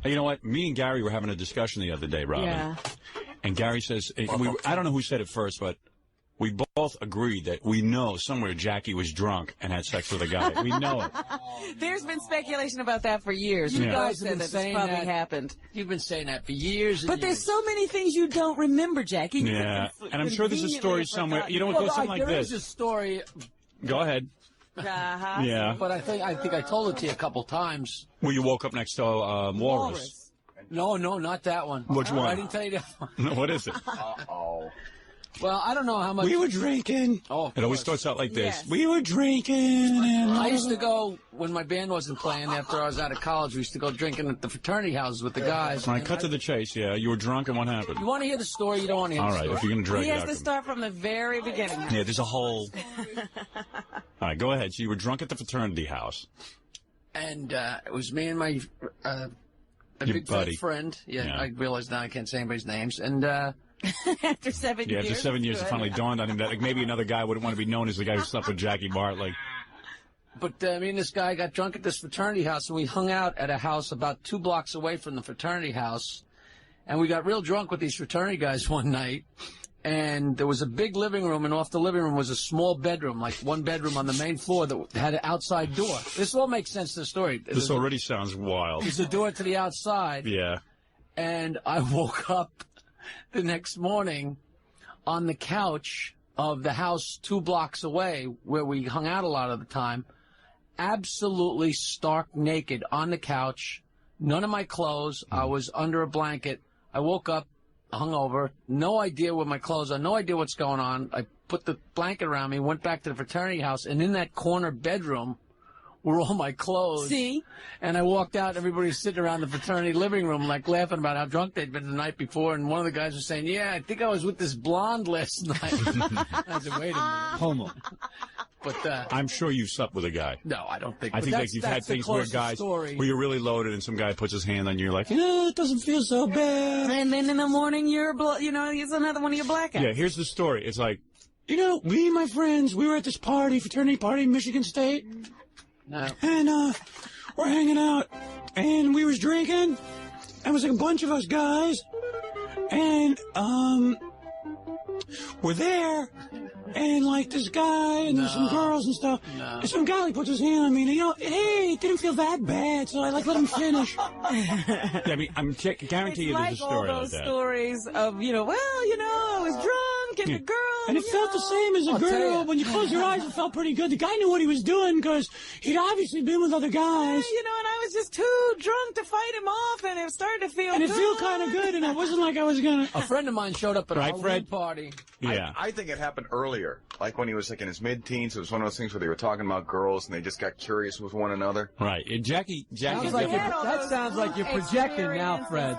You know what? Me and Gary were having a discussion the other day, Robin. Yeah. And Gary says, I don't know who said it first, but we both agreed that we know somewhere Jackie was drunk and had sex with a guy. We know it. There's been speculation about that for years. You guys said that this probably happened. You've been saying that for years and But there's so many things you don't remember, Jackie. Yeah. And I'm sure there's a story somewhere. You know, it goes something like this. There is a story. Go ahead. Yeah. But I think I told it to you a couple times. Well, you woke up next to Walrus. No, not that one. Which one? I didn't tell you that one. What is it? Uh-oh. Well, I don't know how much. We were drinking. Oh, it always starts out like this. Yes. We were drinking. And I used to go, when my band wasn't playing, after I was out of college, we used to go drinking at the fraternity houses with the guys. All right, cut to the chase, yeah. You were drunk, and what happened? You want to hear the story? You don't want to hear the story? All right, if you're going to drag He it has out. to start from the very beginning. Yeah, there's a whole... All right, go ahead. So you were drunk at the fraternity house. And it was me and my a Your big buddy. friend. Yeah, I realize now I can't say anybody's names. And after 7 years. Yeah, after 7 years, it finally dawned on him that maybe another guy wouldn't want to be known as the guy who slept with Jackie Martling. But me and this guy got drunk at this fraternity house, and we hung out at a house about 2 blocks away from the fraternity house. And we got real drunk with these fraternity guys one night. And there was a big living room, and off the living room was a small bedroom, like one bedroom on the main floor that had an outside door. This all makes sense to the story. This already sounds wild. There's a door to the outside. Yeah. And I woke up the next morning on the couch of the house 2 blocks away where we hung out a lot of the time, absolutely stark naked on the couch, none of my clothes. I was under a blanket. I woke up hungover, no idea where my clothes are, no idea what's going on. I put the blanket around me, went back to the fraternity house, and in that corner bedroom were all my clothes. See? And I walked out, everybody was sitting around the fraternity living room, like, laughing about how drunk they'd been the night before, and one of the guys was saying, yeah, I think I was with this blonde last night. I said, wait a minute. Homo. But, I'm sure you slept with a guy. No, I don't think. I think like you've had things where guys, story. where you're really loaded and some guy puts his hand on you, you're like, it doesn't feel so bad. And then in the morning, it's another one of your blackouts. Yeah, here's the story. It's like, me and my friends, we were at this fraternity party in Michigan State. No. And, we're hanging out, and we was drinking, and it was like a bunch of us guys, and, we're there, and like this guy, and there's some girls and stuff, and some guy puts his hand on me, and hey, it didn't feel that bad, so I let him finish. Yeah, I mean, guarantee you there's a story like all those stories of, I was drunk, and the girl, and it felt the same as a girl. When you close your eyes, it felt pretty good. The guy knew what he was doing, because he'd obviously been with other guys. Yeah, and I was just too drunk to fight him off, and it started to feel and good. it felt kind of good, and it wasn't like I was gonna... A friend of mine showed up at a Halloween party. Yeah. I think it happened earlier, like when he was like in his mid-teens. It was one of those things where they were talking about girls and they just got curious with one another. Right. And Jackie sounds like that sounds like you're projecting now, Fred.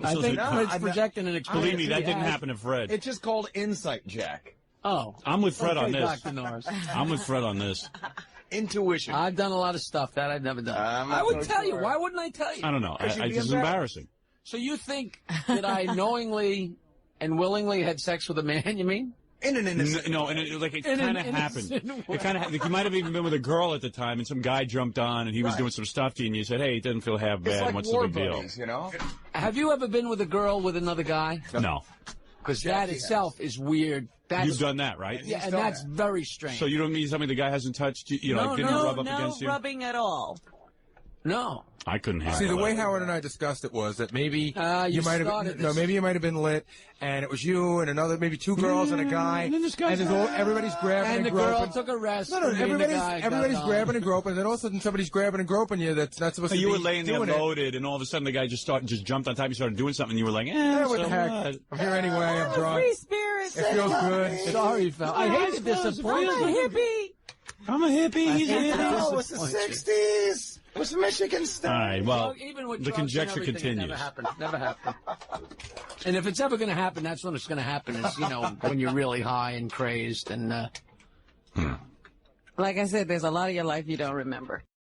I think Fred's projecting an experience. Believe me, that didn't happen to Fred. It's just called insight, Jack. Oh. I'm with Fred on this. Dr. Norris. I'm with Fred on this. Intuition. I've done a lot of stuff that I've never done. I would tell you. Why wouldn't I tell you? I don't know. It's embarrassing. So you think that I knowingly and willingly had sex with a man, you mean? In an innocent No, and it kind of happened. It kind of like you might have even been with a girl at the time, and some guy jumped on, and he was doing some stuff to you, and you said, "Hey, it doesn't feel half bad. It's like What's the big buddies, deal?" Have you ever been with a girl with another guy? No. Because that itself is weird. You've done that, right? Yeah, and that's very strange. So you don't mean something the guy hasn't touched you? Like didn't rub up against you? No rubbing at all. No. I couldn't handle See, the way that. Howard and I discussed it was that maybe you might have maybe you might have been lit, and it was you and maybe 2 girls and a guy, and everybody's grabbing and the groping. girl took a rest. No, everybody's grabbing and groping, and then all of a sudden somebody's grabbing and groping you. That's not supposed to be. You were laying there doing loaded, and all of a sudden the guy just jumped on top. You started doing something, and you were like, what the heck? I'm here anyway. I'm drunk. Free spirit. It feels good. Sorry, fella. I hate to disappoint I'm a you. hippie. I'm a hippie. He's a hippie. No, it's the 60s. It was Michigan State. All right, well, even with the conjecture and everything, continues. It never happened. And if it's ever going to happen, that's when it's going to happen, is, when you're really high and crazed. And Like I said, there's a lot of your life you don't remember.